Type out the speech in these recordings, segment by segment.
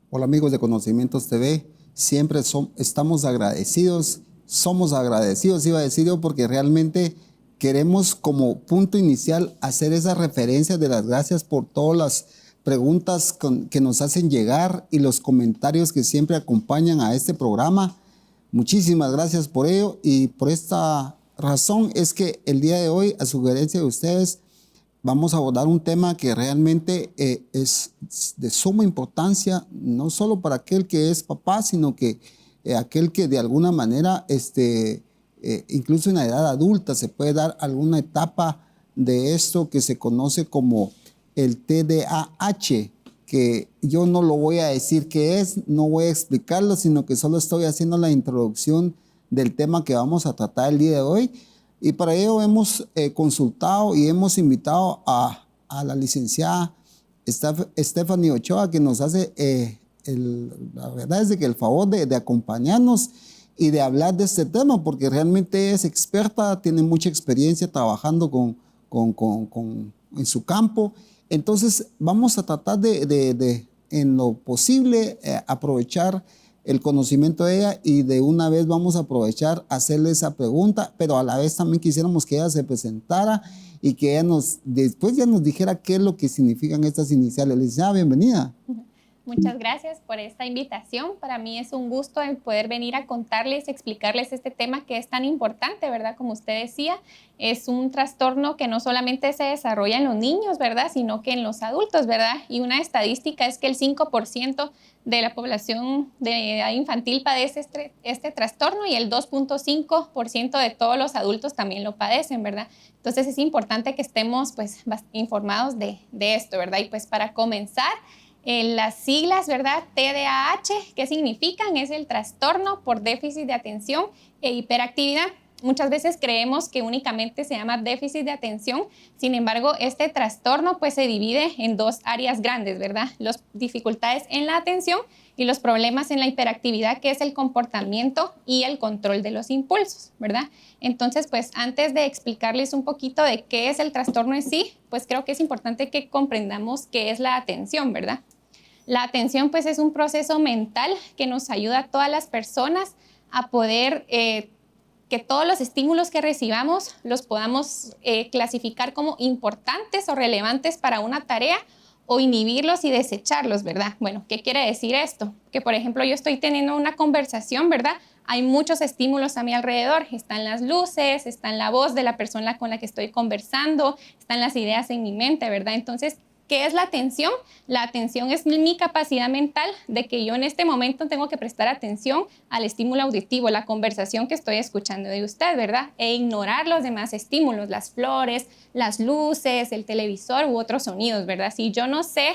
Hola amigos de Conocimientos TV, siempre estamos agradecidos, somos agradecidos, iba a decir yo, porque realmente queremos como punto inicial hacer esa referencia de las gracias por todas las preguntas que nos hacen llegar y los comentarios que siempre acompañan a este programa. Muchísimas gracias por ello y por esta razón es que el día de hoy, a sugerencia de ustedes, vamos a abordar un tema que realmente es de suma importancia, no solo para aquel que es papá, sino que aquel que de alguna manera, incluso en la edad adulta, se puede dar alguna etapa de esto que se conoce como el TDAH, que yo no lo voy a decir qué es, no voy a explicarlo, sino que solo estoy haciendo la introducción del tema que vamos a tratar el día de hoy. Y para ello hemos consultado y hemos invitado a la licenciada Stephanie Ochoa, que nos hace, la verdad es de que el favor de acompañarnos y de hablar de este tema, porque realmente es experta, tiene mucha experiencia trabajando en su campo. Entonces vamos a tratar en lo posible, aprovechar el conocimiento de ella y de una vez vamos a aprovechar hacerle esa pregunta, pero a la vez también quisiéramos que ella se presentara y que ella después ya nos dijera qué es lo que significan estas iniciales. Licenciada, bienvenida. Muchas gracias por esta invitación. Para mí es un gusto el poder venir a contarles, explicarles este tema que es tan importante, ¿verdad? Como usted decía, es un trastorno que no solamente se desarrolla en los niños, ¿verdad? Sino que en los adultos, ¿verdad? Y una estadística es que el 5% de la población de edad infantil padece este trastorno y el 2.5% de todos los adultos también lo padecen, ¿verdad? Entonces es importante que estemos pues informados de esto, ¿verdad? Y pues para comenzar, las siglas, ¿verdad? TDAH, ¿qué significan? Es el trastorno por déficit de atención e hiperactividad. Muchas veces creemos que únicamente se llama déficit de atención, sin embargo, este trastorno pues se divide en dos áreas grandes, ¿verdad? Las dificultades en la atención y los problemas en la hiperactividad, que es el comportamiento y el control de los impulsos, ¿verdad? Entonces, pues antes de explicarles un poquito de qué es el trastorno en sí, pues creo que es importante que comprendamos qué es la atención, ¿verdad? La atención pues es un proceso mental que nos ayuda a todas las personas a poder que todos los estímulos que recibamos los podamos clasificar como importantes o relevantes para una tarea o inhibirlos y desecharlos, ¿verdad? Bueno, ¿qué quiere decir esto? Que, por ejemplo, yo estoy teniendo una conversación, ¿verdad? Hay muchos estímulos a mi alrededor. Están las luces, está la voz de la persona con la que estoy conversando, están las ideas en mi mente, ¿verdad? Entonces, ¿qué es la atención? La atención es mi capacidad mental de que yo en este momento tengo que prestar atención al estímulo auditivo, la conversación que estoy escuchando de usted, ¿verdad? E ignorar los demás estímulos, las flores, las luces, el televisor u otros sonidos, ¿verdad? Si yo no sé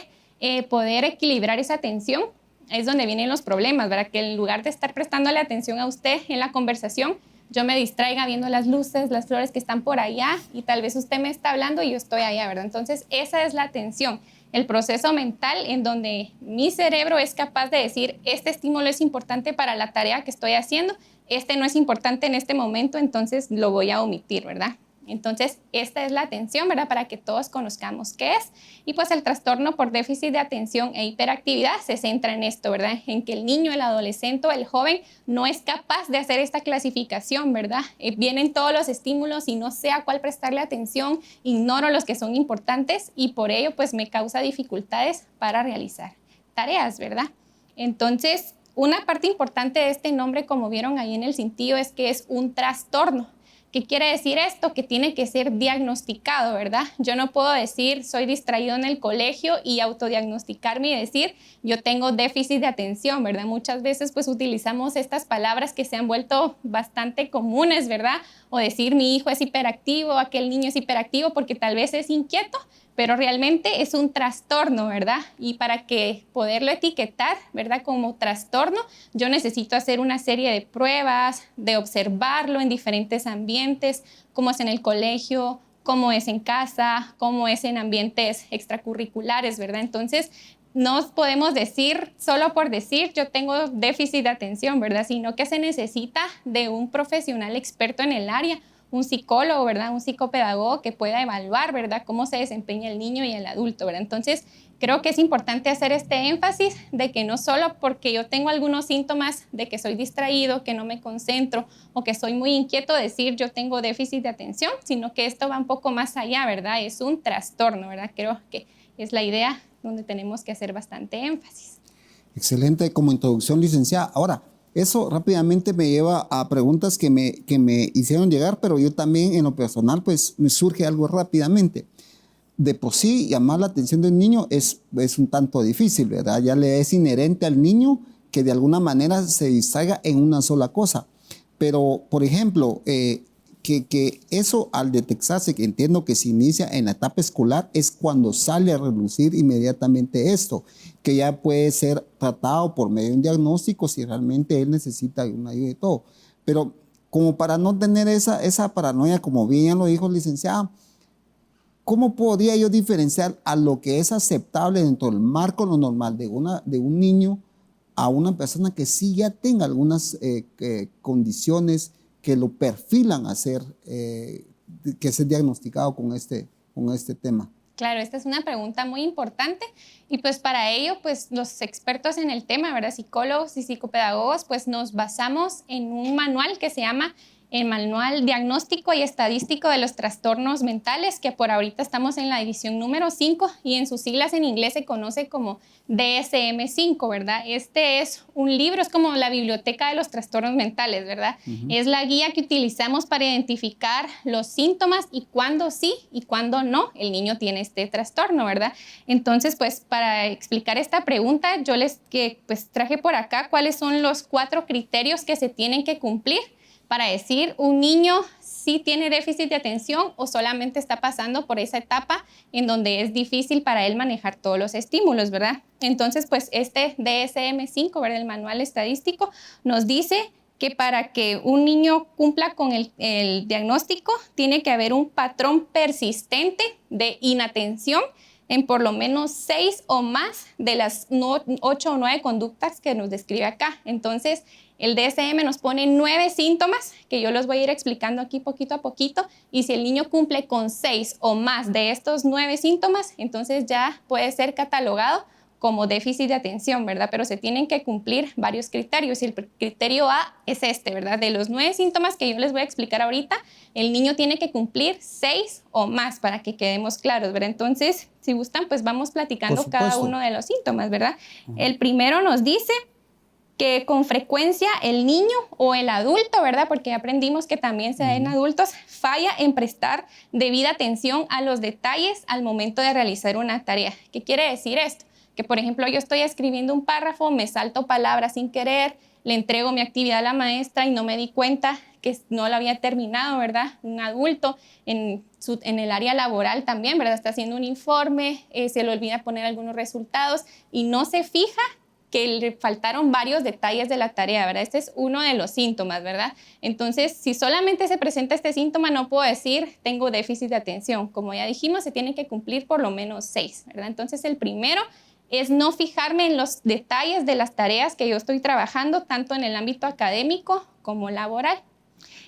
poder equilibrar esa atención, es donde vienen los problemas, ¿verdad? Que en lugar de estar prestándole atención a usted en la conversación, yo me distraiga viendo las luces, las flores que están por allá y tal vez usted me está hablando y yo estoy allá, ¿verdad? Entonces, esa es la atención, el proceso mental en donde mi cerebro es capaz de decir, este estímulo es importante para la tarea que estoy haciendo, este no es importante en este momento, entonces lo voy a omitir, ¿verdad? Entonces, esta es la atención, ¿verdad? Para que todos conozcamos qué es. Y pues el trastorno por déficit de atención e hiperactividad se centra en esto, ¿verdad? En que el niño, el adolescente o el joven no es capaz de hacer esta clasificación, ¿verdad? Vienen todos los estímulos y no sé a cuál prestarle atención, ignoro los que son importantes y por ello pues me causa dificultades para realizar tareas, ¿verdad? Entonces, una parte importante de este nombre, como vieron ahí en el cintillo, es que es un trastorno. ¿Qué quiere decir esto? Que tiene que ser diagnosticado, ¿verdad? Yo no puedo decir soy distraído en el colegio y autodiagnosticarme y decir yo tengo déficit de atención, ¿verdad? Muchas veces pues utilizamos estas palabras que se han vuelto bastante comunes, ¿verdad? O decir mi hijo es hiperactivo, aquel niño es hiperactivo porque tal vez es inquieto, pero realmente es un trastorno, ¿verdad? Y para que poderlo etiquetar, ¿verdad? Como trastorno, yo necesito hacer una serie de pruebas, de observarlo en diferentes ambientes, como es en el colegio, cómo es en casa, cómo es en ambientes extracurriculares, ¿verdad? Entonces, no podemos decir solo por decir yo tengo déficit de atención, ¿verdad? Sino que se necesita de un profesional experto en el área, un psicólogo, ¿verdad? Un psicopedagogo que pueda evaluar, ¿verdad? Cómo se desempeña el niño y el adulto, ¿verdad? Entonces, creo que es importante hacer este énfasis de que no solo porque yo tengo algunos síntomas de que soy distraído, que no me concentro o que soy muy inquieto, decir yo tengo déficit de atención, sino que esto va un poco más allá, ¿verdad? Es un trastorno, ¿verdad? Creo que es la idea donde tenemos que hacer bastante énfasis. Excelente como introducción, licenciada. Ahora, eso rápidamente me lleva a preguntas que me hicieron llegar, pero yo también en lo personal, pues me surge algo rápidamente. De por sí, llamar la atención de un niño es un tanto difícil, ¿verdad? Ya le es inherente al niño que de alguna manera se distraiga en una sola cosa. Pero, por ejemplo, que eso al detectarse, que entiendo que se inicia en la etapa escolar, es cuando sale a relucir inmediatamente esto, que ya puede ser tratado por medio de un diagnóstico si realmente él necesita una ayuda y todo. Pero como para no tener esa paranoia, como bien lo dijo el licenciado, ¿cómo podría yo diferenciar a lo que es aceptable dentro del marco lo normal de un niño a una persona que sí ya tenga algunas condiciones que lo perfilan a ser, que ser diagnosticado con este tema? Claro, esta es una pregunta muy importante y pues para ello, pues los expertos en el tema, ¿verdad? Psicólogos y psicopedagogos, pues nos basamos en un manual que se llama el Manual Diagnóstico y Estadístico de los Trastornos Mentales, que por ahorita estamos en la edición número 5 y en sus siglas en inglés se conoce como DSM-5, ¿verdad? Este es un libro, es como la biblioteca de los trastornos mentales, ¿verdad? Es la guía que utilizamos para identificar los síntomas y cuándo sí y cuándo no el niño tiene este trastorno, ¿verdad? Entonces, pues para explicar esta pregunta, yo pues traje por acá cuáles son los 4 criterios que se tienen que cumplir para decir un niño sí tiene déficit de atención o solamente está pasando por esa etapa en donde es difícil para él manejar todos los estímulos, ¿verdad? Entonces, pues este DSM-5, ¿verdad? El manual estadístico, nos dice que para que un niño cumpla con el diagnóstico tiene que haber un patrón persistente de inatención en por lo menos 6 o más de las 8 o 9 conductas que nos describe acá. Entonces, el DSM nos pone 9 síntomas que yo los voy a ir explicando aquí poquito a poquito, y si el niño cumple con 6 o más de estos 9 síntomas, entonces ya puede ser catalogado como déficit de atención, ¿verdad? Pero se tienen que cumplir varios criterios y el criterio A es este, ¿verdad? De los 9 síntomas que yo les voy a explicar ahorita, el niño tiene que cumplir 6 o más para que quedemos claros, ¿verdad? Entonces, si gustan, pues vamos platicando cada uno de los síntomas, ¿verdad? El primero nos dice que con frecuencia el niño o el adulto, ¿verdad? Porque aprendimos que también se da en adultos, falla en prestar debida atención a los detalles al momento de realizar una tarea. ¿Qué quiere decir esto? Que, por ejemplo, yo estoy escribiendo un párrafo, me salto palabras sin querer, le entrego mi actividad a la maestra y no me di cuenta que no la había terminado, ¿verdad? Un adulto en el área laboral también, ¿verdad? Está haciendo un informe, se le olvida poner algunos resultados y no se fija que le faltaron varios detalles de la tarea, ¿verdad? Este es uno de los síntomas, ¿verdad? Entonces, si solamente se presenta este síntoma, no puedo decir tengo déficit de atención. Como ya dijimos, se tienen que cumplir por lo menos 6, ¿verdad? Entonces, el primero es no fijarme en los detalles de las tareas que yo estoy trabajando, tanto en el ámbito académico como laboral.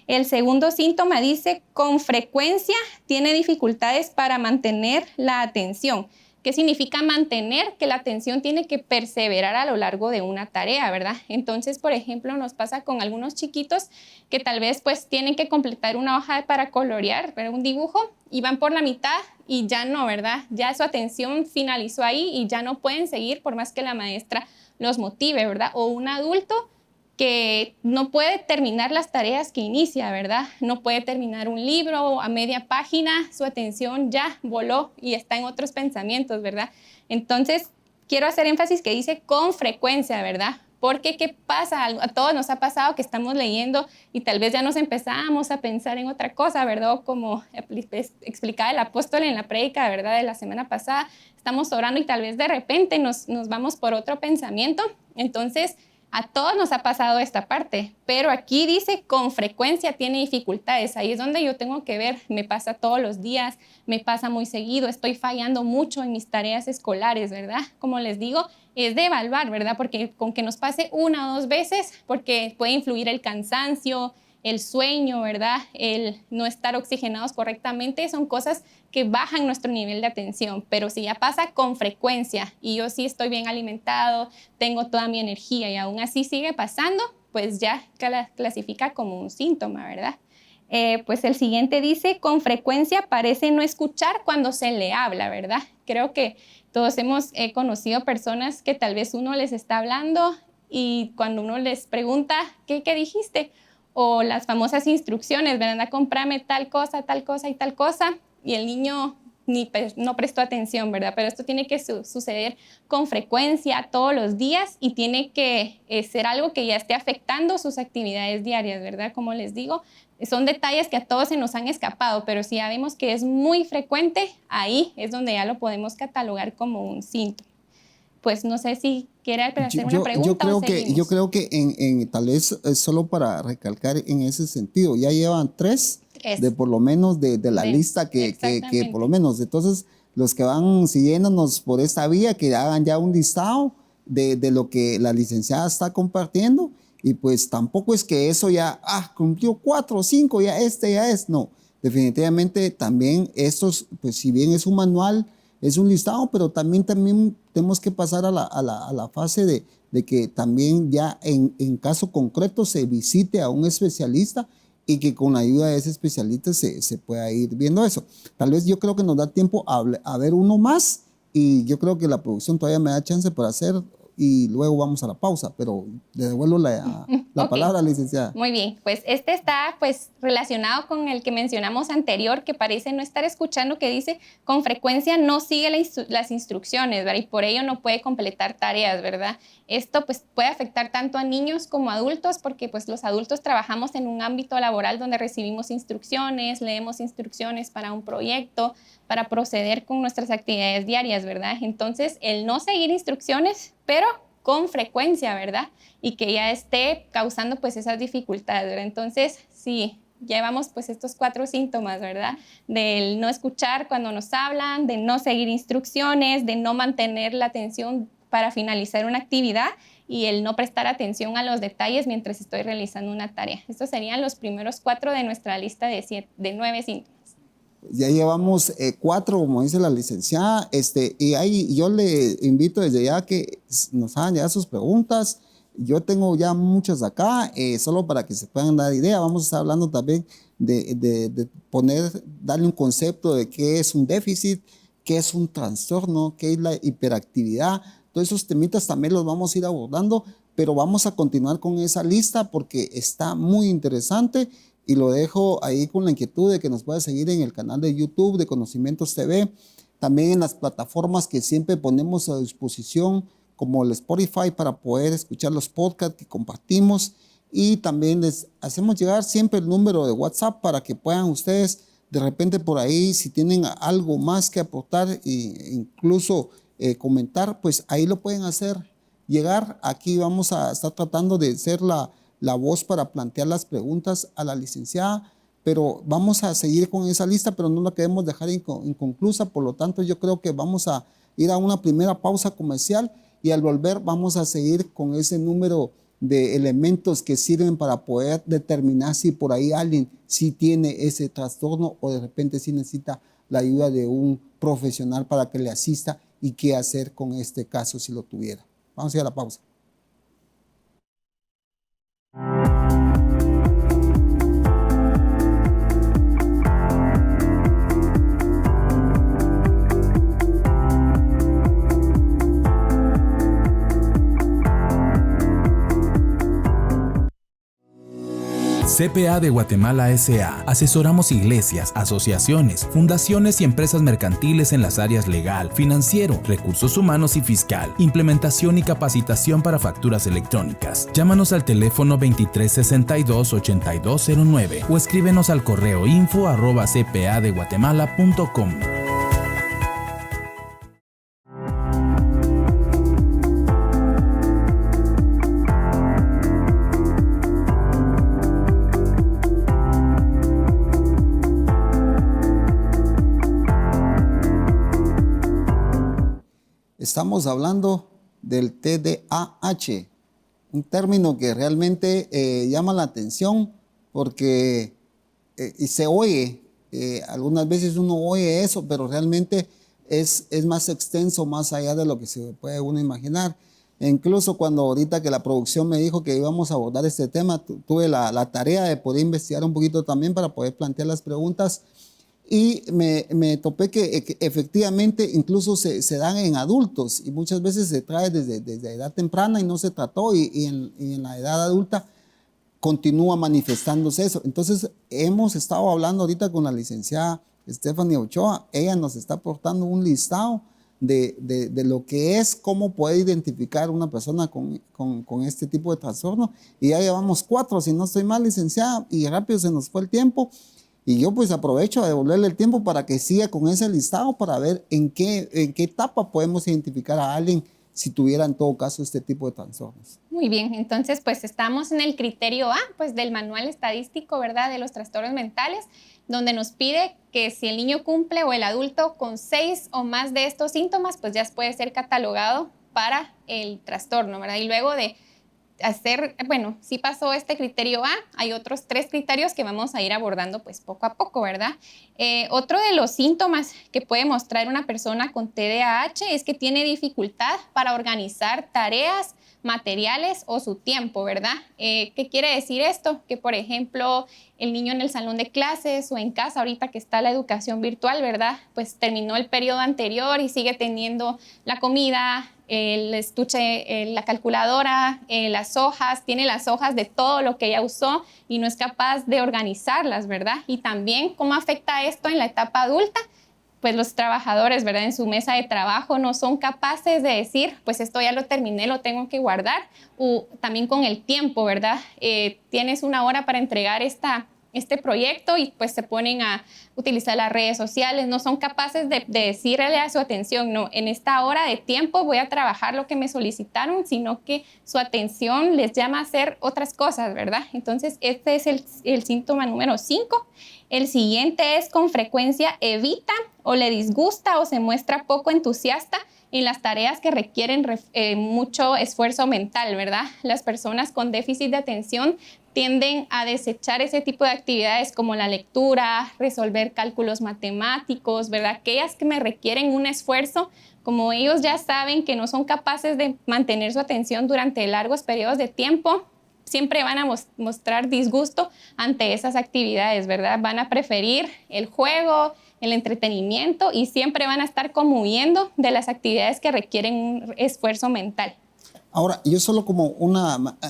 El segundo síntoma dice, con frecuencia tiene dificultades para mantener la atención. ¿Qué significa mantener? Que la atención tiene que perseverar a lo largo de una tarea, ¿verdad? Entonces, por ejemplo, nos pasa con algunos chiquitos que tal vez pues tienen que completar una hoja para colorear, un dibujo, y van por la mitad y ya no, ¿verdad? Ya su atención finalizó ahí y ya no pueden seguir por más que la maestra los motive, ¿verdad? O un adulto que no puede terminar las tareas que inicia, ¿verdad? No puede terminar un libro a media página, su atención ya voló y está en otros pensamientos, ¿verdad? Entonces, quiero hacer énfasis que dice con frecuencia, ¿verdad? Porque, ¿qué pasa? A todos nos ha pasado que estamos leyendo y tal vez ya nos empezamos a pensar en otra cosa, ¿verdad? Como explicaba el apóstol en la prédica, ¿verdad? De la semana pasada, estamos orando y tal vez de repente nos vamos por otro pensamiento. Entonces, a todos nos ha pasado esta parte, pero aquí dice con frecuencia tiene dificultades. Ahí es donde yo tengo que ver, me pasa todos los días, me pasa muy seguido, estoy fallando mucho en mis tareas escolares, ¿verdad? Como les digo, es de evaluar, ¿verdad? Porque con que nos pase 1 o 2 veces, porque puede influir el cansancio, el sueño, ¿verdad? El no estar oxigenados correctamente, son cosas que bajan nuestro nivel de atención. Pero si ya pasa con frecuencia y yo sí estoy bien alimentado, tengo toda mi energía y aún así sigue pasando, pues ya clasifica como un síntoma, ¿verdad? Pues el siguiente dice, con frecuencia parece no escuchar cuando se le habla, ¿verdad? Creo que todos hemos conocido personas que tal vez uno les está hablando y cuando uno les pregunta, ¿qué dijiste? O las famosas instrucciones, ¿verdad? Anda, cómprame tal cosa y tal cosa, y el niño no prestó atención, ¿verdad? Pero esto tiene que suceder con frecuencia, todos los días, y tiene que ser algo que ya esté afectando sus actividades diarias, ¿verdad? Como les digo, son detalles que a todos se nos han escapado, pero si ya vemos que es muy frecuente, ahí es donde ya lo podemos catalogar como un síntoma. Pues no sé si quiere hacer una pregunta o seguimos. Yo creo que tal vez solo para recalcar en ese sentido, ya llevan tres de por lo menos de la lista que por lo menos, entonces los que van siguiéndonos por esta vía, que hagan ya un listado de lo que la licenciada está compartiendo, y pues tampoco es que eso ya, cumplió 4 o 5, ya es, no, definitivamente también estos, pues si bien es un manual, es un listado, pero también tenemos que pasar a la fase de que también ya en caso concreto se visite a un especialista y que con la ayuda de ese especialista se pueda ir viendo eso. Tal vez yo creo que nos da tiempo a ver uno más y yo creo que la producción todavía me da chance para hacer y luego vamos a la pausa, pero le devuelvo la palabra, licenciada. Muy bien, pues este está pues relacionado con el que mencionamos anterior, que parece no estar escuchando, que dice con frecuencia no sigue las instrucciones, ¿verdad? Y por ello no puede completar tareas, ¿verdad? Esto pues puede afectar tanto a niños como a adultos, porque pues los adultos trabajamos en un ámbito laboral donde recibimos instrucciones, leemos instrucciones para un proyecto, para proceder con nuestras actividades diarias, ¿verdad? Entonces, el no seguir instrucciones, pero con frecuencia, ¿verdad? Y que ya esté causando pues esas dificultades, ¿verdad? Entonces, sí, llevamos pues estos 4 síntomas, ¿verdad? Del no escuchar cuando nos hablan, de no seguir instrucciones, de no mantener la atención para finalizar una actividad y el no prestar atención a los detalles mientras estoy realizando una tarea. Estos serían los primeros 4 de nuestra lista de 9 síntomas. Ya llevamos 4, como dice la licenciada, y ahí yo le invito desde ya que nos hagan ya sus preguntas. Yo tengo ya muchas acá, solo para que se puedan dar idea. Vamos a estar hablando también de darle un concepto de qué es un déficit, qué es un trastorno, qué es la hiperactividad. Todos esos temitas también los vamos a ir abordando, pero vamos a continuar con esa lista porque está muy interesante. Y lo dejo ahí con la inquietud de que nos pueda seguir en el canal de YouTube de Conocimientos TV, también en las plataformas que siempre ponemos a disposición, como el Spotify, para poder escuchar los podcasts que compartimos. Y también les hacemos llegar siempre el número de WhatsApp para que puedan ustedes, de repente por ahí, si tienen algo más que aportar e incluso comentar, pues ahí lo pueden hacer llegar. Aquí vamos a estar tratando de ser la voz para plantear las preguntas a la licenciada, pero vamos a seguir con esa lista, pero no la queremos dejar inconclusa. Por lo tanto, yo creo que vamos a ir a una primera pausa comercial y al volver vamos a seguir con ese número de elementos que sirven para poder determinar si por ahí alguien sí tiene ese trastorno o de repente sí necesita la ayuda de un profesional para que le asista y qué hacer con este caso si lo tuviera. Vamos a ir a la pausa. CPA de Guatemala S.A. Asesoramos iglesias, asociaciones, fundaciones y empresas mercantiles en las áreas legal, financiero, recursos humanos y fiscal, implementación y capacitación para facturas electrónicas. Llámanos al teléfono 2362-8209 o escríbenos al correo info@cpadeguatemala.com. Estamos hablando del TDAH, un término que realmente llama la atención porque y se oye, algunas veces uno oye eso, pero realmente es más extenso, más allá de lo que se puede uno imaginar. E incluso cuando ahorita que la producción me dijo que íbamos a abordar este tema, tuve la tarea de poder investigar un poquito también para poder plantear las preguntas. Y me topé que efectivamente incluso se dan en adultos y muchas veces se trae desde edad temprana y no se trató y en la edad adulta continúa manifestándose eso. Entonces hemos estado hablando ahorita con la licenciada Stephanie Ochoa, ella nos está aportando un listado de lo que es, cómo puede identificar una persona con este tipo de trastorno y ya llevamos 4, si no estoy mal, licenciada, y rápido se nos fue el tiempo. Y yo pues aprovecho a devolverle el tiempo para que siga con ese listado para ver en qué etapa podemos identificar a alguien si tuviera en todo caso este tipo de trastornos. Muy bien, entonces pues estamos en el criterio A, pues del manual estadístico, ¿verdad?, de los trastornos mentales, donde nos pide que si el niño cumple o el adulto con 6 o más de estos síntomas, pues ya puede ser catalogado para el trastorno, ¿verdad? Y luego de hacer, bueno, si pasó este criterio A, hay otros 3 criterios que vamos a ir abordando pues poco a poco, ¿verdad? Otro de los síntomas que puede mostrar una persona con TDAH es que tiene dificultad para organizar tareas, materiales o su tiempo, ¿verdad? ¿Qué quiere decir esto? Que, por ejemplo, el niño en el salón de clases o en casa, ahorita que está la educación virtual, ¿verdad? Pues terminó el periodo anterior y sigue teniendo la comida, el estuche, la calculadora, las hojas, tiene las hojas de todo lo que ella usó y no es capaz de organizarlas, ¿verdad? Y también, ¿cómo afecta esto en la etapa adulta? Pues los trabajadores, ¿verdad?, en su mesa de trabajo no son capaces de decir, pues esto ya lo terminé, lo tengo que guardar, o también con el tiempo, ¿verdad? Tienes 1 hora para entregar este proyecto y pues se ponen a utilizar las redes sociales, no son capaces de decirle a su atención, no, en esta hora de tiempo voy a trabajar lo que me solicitaron, sino que su atención les llama a hacer otras cosas, ¿verdad? Entonces, este es el síntoma número 5. El siguiente es con frecuencia evita o le disgusta o se muestra poco entusiasta en las tareas que requieren mucho esfuerzo mental, ¿verdad? Las personas con déficit de atención tienden a desechar ese tipo de actividades como la lectura, resolver cálculos matemáticos, ¿verdad? Aquellas que me requieren un esfuerzo, como ellos ya saben que no son capaces de mantener su atención durante largos periodos de tiempo, siempre van a mostrar disgusto ante esas actividades, ¿verdad? Van a preferir el juego, el entretenimiento y siempre van a estar como huyendo de las actividades que requieren un esfuerzo mental. Ahora, yo solo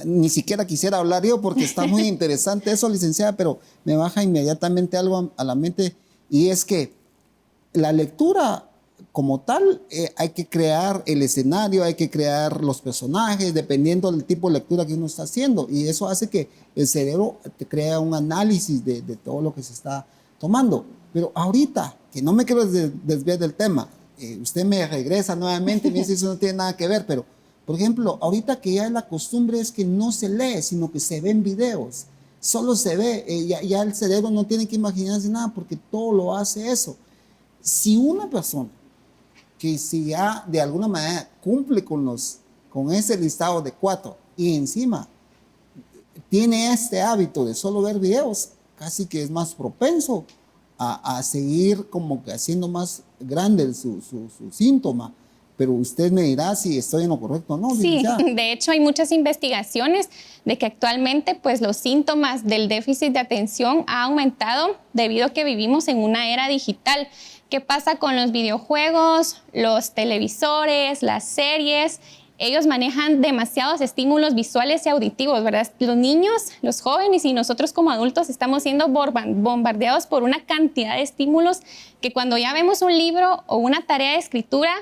ni siquiera quisiera hablar yo porque está muy interesante eso, licenciada, pero me baja inmediatamente algo a la mente y es que la lectura como tal, hay que crear el escenario, hay que crear los personajes, dependiendo del tipo de lectura que uno está haciendo. Y eso hace que el cerebro te crea un análisis de todo lo que se está tomando. Pero ahorita, que no me quiero desviar del tema, usted me regresa nuevamente y me dice eso no tiene nada que ver, pero, por ejemplo, ahorita que ya la costumbre es que no se lee, sino que se ven videos. Solo se ve, ya el cerebro no tiene que imaginarse nada porque todo lo hace eso. Si una persona que si ya de alguna manera cumple con ese listado de 4 y encima tiene este hábito de solo ver videos, casi que es más propenso a seguir como que haciendo más grande su síntoma. Pero usted me dirá si estoy en lo correcto o no. Sí, de hecho hay muchas investigaciones de que actualmente pues los síntomas del déficit de atención han aumentado debido a que vivimos en una era digital. ¿Qué pasa con los videojuegos, los televisores, las series? Ellos manejan demasiados estímulos visuales y auditivos, ¿verdad? Los niños, los jóvenes y nosotros como adultos estamos siendo bombardeados por una cantidad de estímulos que cuando ya vemos un libro o una tarea de escritura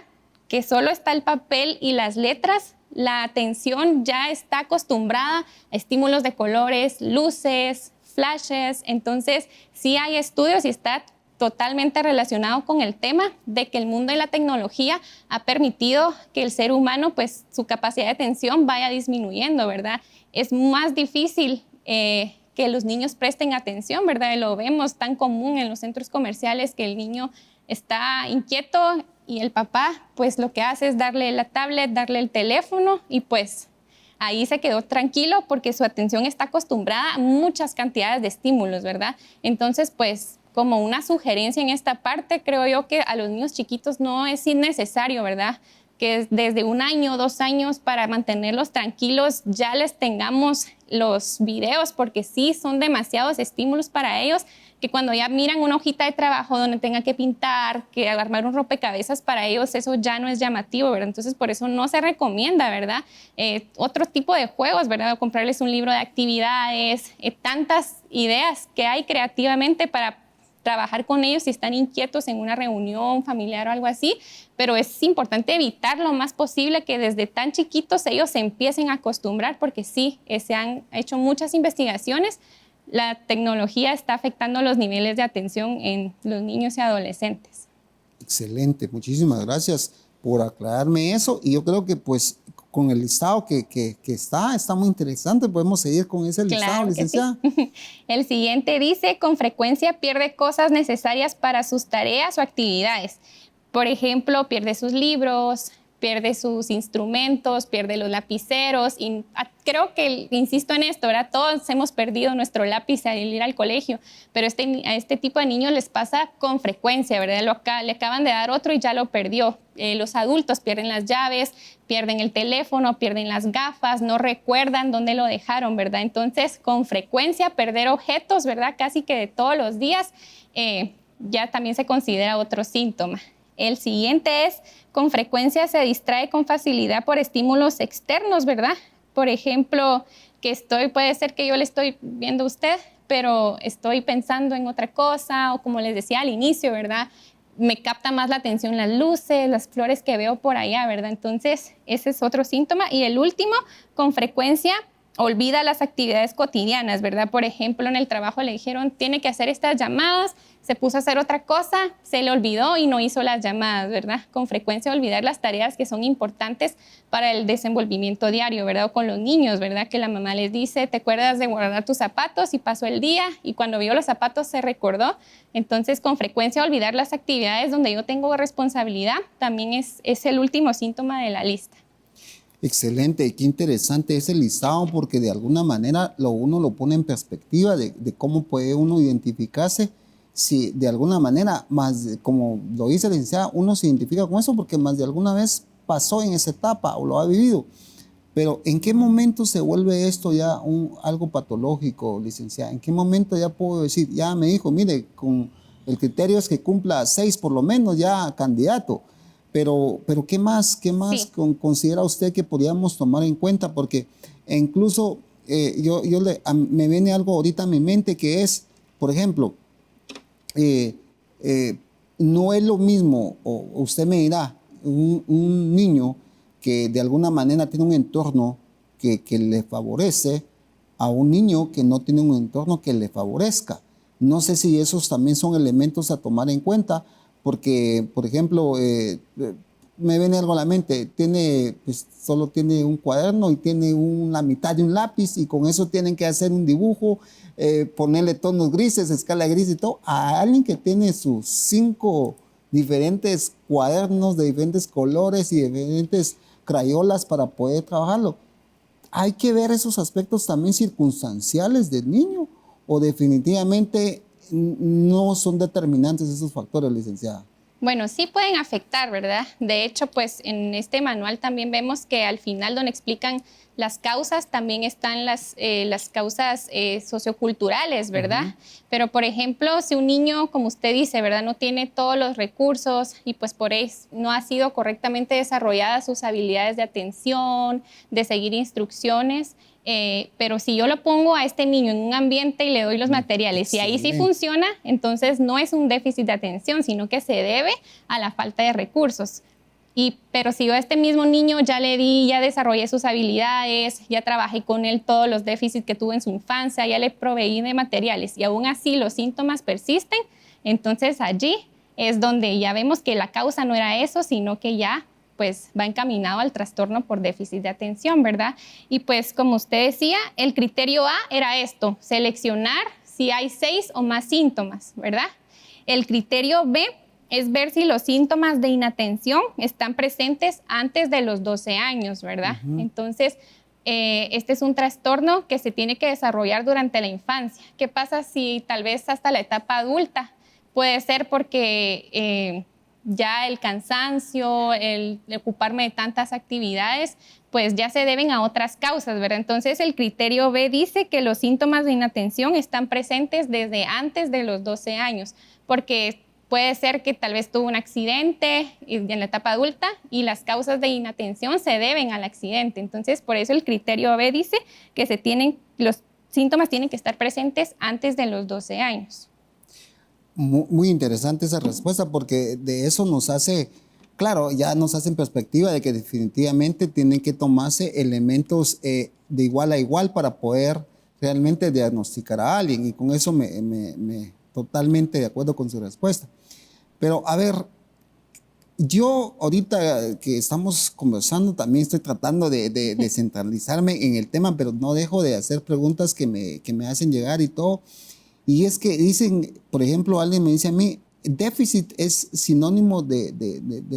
que solo está el papel y las letras, la atención ya está acostumbrada a estímulos de colores, luces, flashes. Entonces, sí hay estudios y está totalmente relacionado con el tema de que el mundo de la tecnología ha permitido que el ser humano, pues su capacidad de atención vaya disminuyendo, ¿verdad? Es más difícil que los niños presten atención, ¿verdad? Lo vemos tan común en los centros comerciales que el niño está inquieto y el papá, pues lo que hace es darle la tablet, darle el teléfono y pues ahí se quedó tranquilo porque su atención está acostumbrada a muchas cantidades de estímulos, ¿verdad? Entonces, pues, como una sugerencia en esta parte, creo yo que a los niños chiquitos no es innecesario, ¿verdad? Que desde 1 año, 2 años, para mantenerlos tranquilos, ya les tengamos los videos, porque sí son demasiados estímulos para ellos, que cuando ya miran una hojita de trabajo donde tengan que pintar, que armar un rompecabezas, para ellos eso ya no es llamativo, ¿verdad? Entonces, por eso no se recomienda, ¿verdad? Otro tipo de juegos, ¿verdad? O comprarles un libro de actividades, tantas ideas que hay creativamente para trabajar con ellos si están inquietos en una reunión familiar o algo así, pero es importante evitar lo más posible que desde tan chiquitos ellos se empiecen a acostumbrar, porque sí, se han hecho muchas investigaciones, la tecnología está afectando los niveles de atención en los niños y adolescentes. Excelente, muchísimas gracias por aclararme eso, y yo creo que pues con el listado que está muy interesante, podemos seguir con ese listado, Claro que licenciada. sí. El siguiente dice, con frecuencia pierde cosas necesarias para sus tareas o actividades. Por ejemplo, pierde sus libros, pierde sus instrumentos, pierde los lapiceros. Y creo que, insisto en esto, ¿verdad? Todos hemos perdido nuestro lápiz al ir al colegio, pero a este tipo de niños les pasa con frecuencia, ¿verdad? Le acaban de dar otro y ya lo perdió. Los adultos pierden las llaves, pierden el teléfono, pierden las gafas, no recuerdan dónde lo dejaron, ¿verdad? Entonces, con frecuencia perder objetos, ¿verdad? Casi que de todos los días, ya también se considera otro síntoma. El siguiente es, con frecuencia se distrae con facilidad por estímulos externos, ¿verdad? Por ejemplo, puede ser que yo le estoy viendo a usted, pero estoy pensando en otra cosa, o como les decía al inicio, ¿verdad? Me capta más la atención las luces, las flores que veo por allá, ¿verdad? Entonces, ese es otro síntoma. Y el último, con frecuencia olvida las actividades cotidianas, ¿verdad? Por ejemplo, en el trabajo le dijeron, tiene que hacer estas llamadas, se puso a hacer otra cosa, se le olvidó y no hizo las llamadas, ¿verdad? Con frecuencia olvidar las tareas que son importantes para el desenvolvimiento diario, ¿verdad? O con los niños, ¿verdad? Que la mamá les dice, ¿te acuerdas de guardar tus zapatos? Y pasó el día y cuando vio los zapatos se recordó. Entonces, con frecuencia olvidar las actividades donde yo tengo responsabilidad también es el último síntoma de la lista. Excelente, qué interesante ese listado, porque de alguna manera uno lo pone en perspectiva de cómo puede uno identificarse, si de alguna manera, más como lo dice la licenciada, uno se identifica con eso porque más de alguna vez pasó en esa etapa o lo ha vivido. Pero ¿en qué momento se vuelve esto ya algo patológico, licenciada? ¿En qué momento ya puedo decir, ya me dijo, mire, con el criterio es que cumpla 6 por lo menos ya candidato? Pero ¿qué más sí. Considera usted que podríamos tomar en cuenta? Porque incluso me viene algo ahorita a mi mente que es, por ejemplo, no es lo mismo, o usted me dirá, un niño que de alguna manera tiene un entorno que le favorece a un niño que no tiene un entorno que le favorezca. No sé si esos también son elementos a tomar en cuenta, porque, por ejemplo, me viene algo a la mente, solo tiene un cuaderno y tiene la mitad de un lápiz y con eso tienen que hacer un dibujo, ponerle tonos grises, escala gris y todo. A alguien que tiene sus 5 diferentes cuadernos de diferentes colores y diferentes crayolas para poder trabajarlo, hay que ver esos aspectos también circunstanciales del niño, o definitivamente no son determinantes esos factores, licenciada. Bueno, sí pueden afectar, ¿verdad? De hecho, pues en este manual también vemos que al final donde explican las causas también están las causas socioculturales, ¿verdad? Uh-huh. Pero, por ejemplo, si un niño, como usted dice, ¿verdad? No tiene todos los recursos y pues por eso no ha sido correctamente desarrolladas sus habilidades de atención, de seguir instrucciones, pero si yo lo pongo a este niño en un ambiente y le doy los materiales y ahí sí funciona, entonces no es un déficit de atención, sino que se debe a la falta de recursos. Pero si yo a este mismo niño ya desarrollé sus habilidades, ya trabajé con él todos los déficits que tuvo en su infancia, ya le proveí de materiales y aún así los síntomas persisten, entonces allí es donde ya vemos que la causa no era eso, sino que ya pues va encaminado al trastorno por déficit de atención, ¿verdad? Y pues como usted decía, el criterio A era esto, seleccionar si hay 6 o más síntomas, ¿verdad? El criterio B es ver si los síntomas de inatención están presentes antes de los 12 años, ¿verdad? Uh-huh. Entonces, Este es un trastorno que se tiene que desarrollar durante la infancia. ¿Qué pasa si tal vez hasta la etapa adulta? Puede ser porque ya el cansancio, el ocuparme de tantas actividades, pues ya se deben a otras causas, ¿verdad? Entonces el criterio B dice que los síntomas de inatención están presentes desde antes de los 12 años, porque puede ser que tal vez tuvo un accidente en la etapa adulta y las causas de inatención se deben al accidente. Entonces, por eso el criterio B dice que los síntomas tienen que estar presentes antes de los 12 años. Muy interesante esa respuesta, porque de eso nos hace, claro, ya nos hace en perspectiva de que definitivamente tienen que tomarse elementos de igual a igual para poder realmente diagnosticar a alguien, y con eso me totalmente de acuerdo con su respuesta. Pero a ver, yo ahorita que estamos conversando también estoy tratando de centralizarme en el tema, pero no dejo de hacer preguntas que me hacen llegar y todo. Y es que dicen, por ejemplo, alguien me dice a mí, déficit es sinónimo de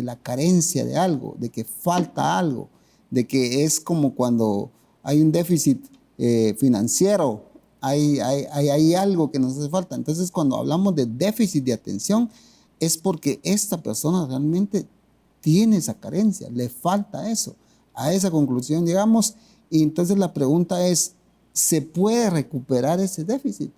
la carencia de algo, de que falta algo, de que es como cuando hay un déficit financiero, hay algo que nos hace falta. Entonces, cuando hablamos de déficit de atención, es porque esta persona realmente tiene esa carencia, le falta eso. A esa conclusión llegamos, y entonces la pregunta es, ¿se puede recuperar ese déficit?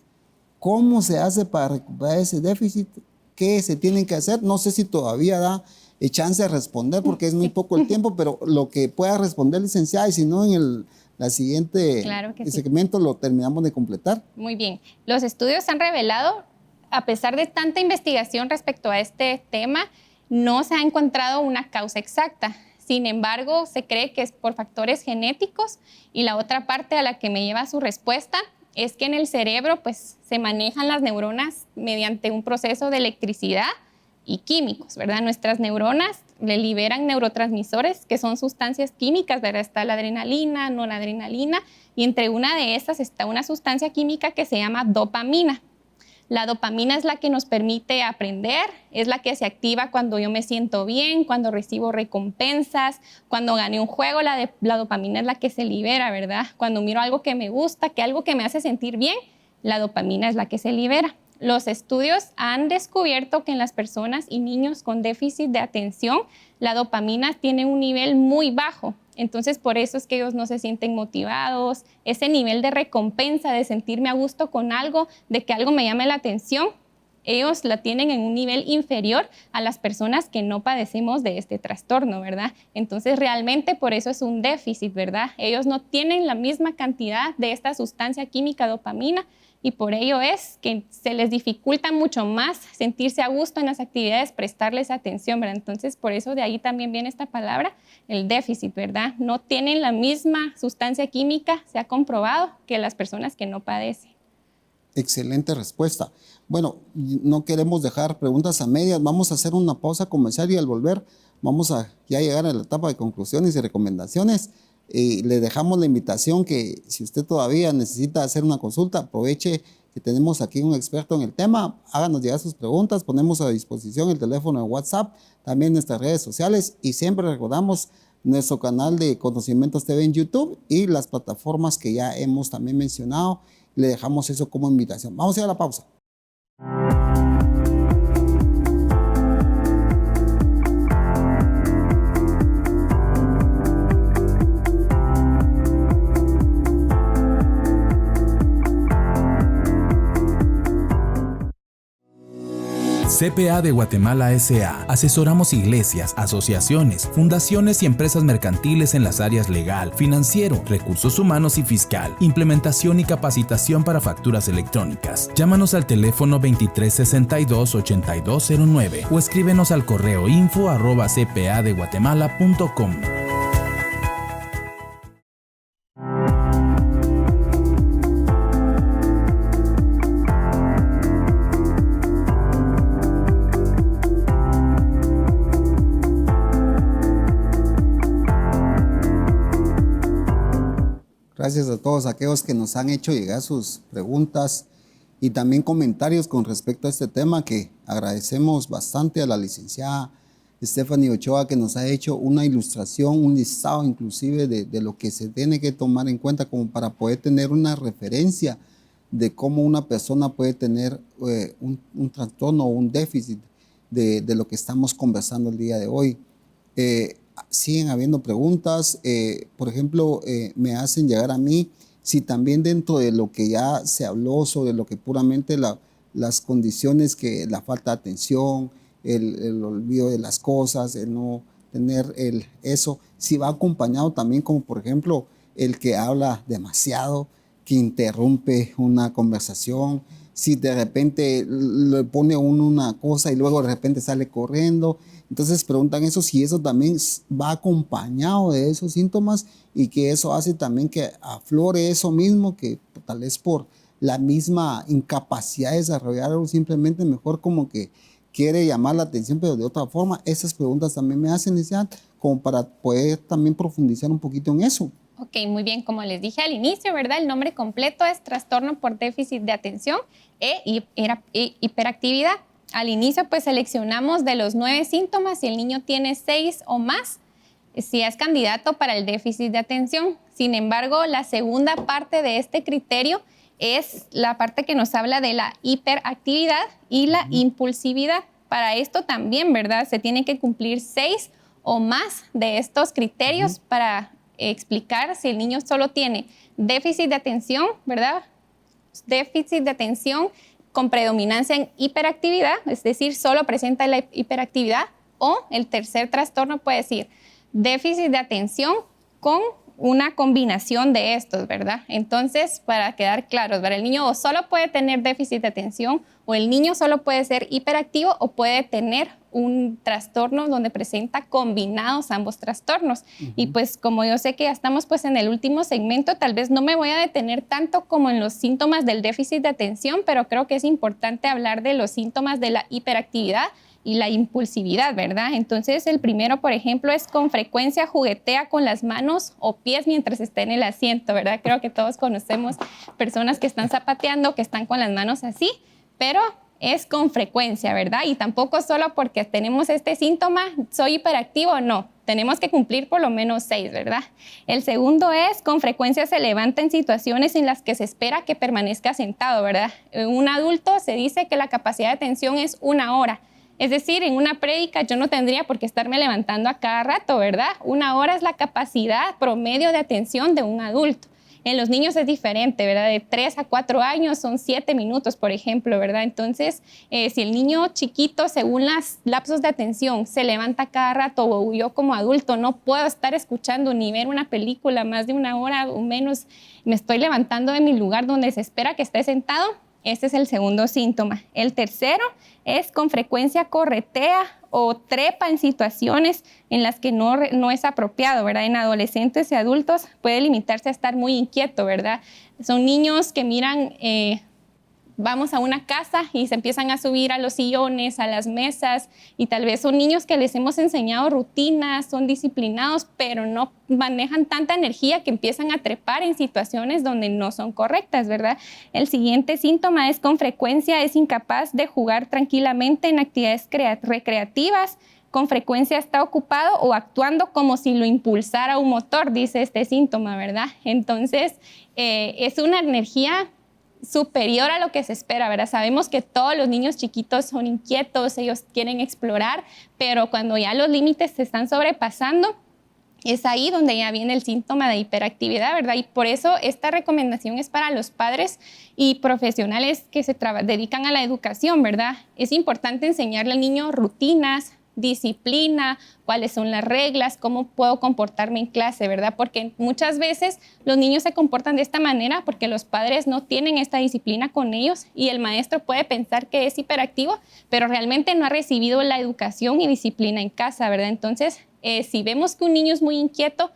¿Cómo se hace para recuperar ese déficit? ¿Qué se tiene que hacer? No sé si todavía da chance de responder porque es muy poco el tiempo, pero lo que pueda responder, licenciada, y si no, en la siguiente segmento lo terminamos de completar. Muy bien. Los estudios han revelado, a pesar de tanta investigación respecto a este tema, no se ha encontrado una causa exacta. Sin embargo, se cree que es por factores genéticos, y la otra parte a la que me lleva su respuesta es que en el cerebro pues, se manejan las neuronas mediante un proceso de electricidad y químicos, ¿verdad? Nuestras neuronas le liberan neurotransmisores, que son sustancias químicas, ¿verdad? Está la adrenalina, noradrenalina, y entre una de estas está una sustancia química que se llama dopamina. La dopamina es la que nos permite aprender, es la que se activa cuando yo me siento bien, cuando recibo recompensas, cuando gané un juego, la dopamina es la que se libera, ¿verdad? Cuando miro algo que me gusta, que algo que me hace sentir bien, la dopamina es la que se libera. Los estudios han descubierto que en las personas y niños con déficit de atención, la dopamina tiene un nivel muy bajo. Entonces, por eso es que ellos no se sienten motivados. Ese nivel de recompensa, de sentirme a gusto con algo, de que algo me llame la atención, ellos la tienen en un nivel inferior a las personas que no padecemos de este trastorno, ¿verdad? Entonces, realmente por eso es un déficit, ¿verdad? Ellos no tienen la misma cantidad de esta sustancia química dopamina, y por ello es que se les dificulta mucho más sentirse a gusto en las actividades, prestarles atención, ¿verdad? Entonces, por eso de ahí también viene esta palabra, el déficit, ¿verdad? No tienen la misma sustancia química, se ha comprobado, que las personas que no padecen. Excelente respuesta. Bueno, no queremos dejar preguntas a medias. Vamos a hacer una pausa comercial y al volver vamos a ya llegar a la etapa de conclusiones y recomendaciones. Le dejamos la invitación que si usted todavía necesita hacer una consulta, aproveche que tenemos aquí un experto en el tema, háganos llegar sus preguntas, ponemos a disposición el teléfono de WhatsApp, también nuestras redes sociales, y siempre recordamos nuestro canal de Conocimientos TV en YouTube y las plataformas que ya hemos también mencionado. Le dejamos eso como invitación. Vamos a ir a la pausa. CPA de Guatemala S.A. Asesoramos iglesias, asociaciones, fundaciones y empresas mercantiles en las áreas legal, financiero, recursos humanos y fiscal, implementación y capacitación para facturas electrónicas. Llámanos al teléfono 2362-8209 o escríbenos al correo info@cpadeguatemala.com. Gracias a todos aquellos que nos han hecho llegar sus preguntas y también comentarios con respecto a este tema, que agradecemos bastante a la licenciada Stephanie Ochoa, que nos ha hecho una ilustración, un listado inclusive de lo que se tiene que tomar en cuenta como para poder tener una referencia de cómo una persona puede tener un trastorno o un déficit de lo que estamos conversando el día de hoy. Siguen habiendo preguntas, por ejemplo, me hacen llegar a mí si también dentro de lo que ya se habló sobre lo que puramente las condiciones, que la falta de atención, el olvido de las cosas, el no tener eso, si va acompañado también como por ejemplo el que habla demasiado, que interrumpe una conversación, si de repente le pone uno una cosa y luego de repente sale corriendo. Entonces preguntan eso, si eso también va acompañado de esos síntomas y que eso hace también que aflore eso mismo, que tal vez por la misma incapacidad de desarrollarlo, simplemente mejor como que quiere llamar la atención, pero de otra forma. Esas preguntas también me hacen, como para poder también profundizar un poquito en eso. Ok, muy bien. Como les dije al inicio, ¿verdad? El nombre completo es trastorno por déficit de atención e hiperactividad. Al inicio, pues seleccionamos de los 9 síntomas. Si el niño tiene 6 o más, si es candidato para el déficit de atención. Sin embargo, la segunda parte de este criterio es la parte que nos habla de la hiperactividad y la impulsividad. Para esto también, ¿verdad? Se tienen que cumplir 6 o más de estos criterios para explicar si el niño solo tiene déficit de atención, ¿verdad? Déficit de atención con predominancia en hiperactividad, es decir, solo presenta la hiperactividad, o el tercer trastorno puede decir déficit de atención con una combinación de estos, ¿verdad? Entonces, para quedar claros, ¿verdad? El niño o solo puede tener déficit de atención, o el niño solo puede ser hiperactivo, o puede tener un trastorno donde presenta combinados ambos trastornos. Y pues como yo sé que ya estamos pues en el último segmento, tal vez no me voy a detener tanto como en los síntomas del déficit de atención, pero creo que es importante hablar de los síntomas de la hiperactividad y la impulsividad, ¿verdad? Entonces, el primero, por ejemplo, es con frecuencia juguetea con las manos o pies mientras está en el asiento, ¿verdad? Creo que todos conocemos personas que están zapateando, que están con las manos así, pero es con frecuencia, ¿verdad? Y tampoco solo porque tenemos este síntoma, soy hiperactivo, no. Tenemos que cumplir por lo menos 6, ¿verdad? El segundo es, con frecuencia se levanta en situaciones en las que se espera que permanezca sentado, ¿verdad? Un adulto se dice que la capacidad de atención es 1 hora. Es decir, en una prédica yo no tendría por qué estarme levantando a cada rato, ¿verdad? 1 hora es la capacidad promedio de atención de un adulto. En los niños es diferente, ¿verdad? De 3 a 4 años son 7 minutos, por ejemplo, ¿verdad? Entonces, si el niño chiquito, según los lapsos de atención, se levanta cada rato, o yo como adulto no puedo estar escuchando ni ver una película más de 1 hora o menos, me estoy levantando de mi lugar donde se espera que esté sentado. Este es el segundo síntoma. El tercero es con frecuencia corretea o trepa en situaciones en las que no es apropiado, ¿verdad? En adolescentes y adultos puede limitarse a estar muy inquieto, ¿verdad? Son niños que miran, vamos a una casa y se empiezan a subir a los sillones, a las mesas, y tal vez son niños que les hemos enseñado rutinas, son disciplinados, pero no manejan tanta energía que empiezan a trepar en situaciones donde no son correctas, ¿verdad? El siguiente síntoma es con frecuencia es incapaz de jugar tranquilamente en actividades recreativas, con frecuencia está ocupado o actuando como si lo impulsara un motor, dice este síntoma, ¿verdad? Entonces, es una energía superior a lo que se espera, ¿verdad? Sabemos que todos los niños chiquitos son inquietos, ellos quieren explorar, pero cuando ya los límites se están sobrepasando, es ahí donde ya viene el síntoma de hiperactividad, ¿verdad? Y por eso esta recomendación es para los padres y profesionales que se dedican a la educación, ¿verdad? Es importante enseñarle al niño rutinas, disciplina, cuáles son las reglas, cómo puedo comportarme en clase, ¿verdad? Porque muchas veces los niños se comportan de esta manera porque los padres no tienen esta disciplina con ellos, y el maestro puede pensar que es hiperactivo, pero realmente no ha recibido la educación y disciplina en casa, ¿verdad? Entonces, si vemos que un niño es muy inquieto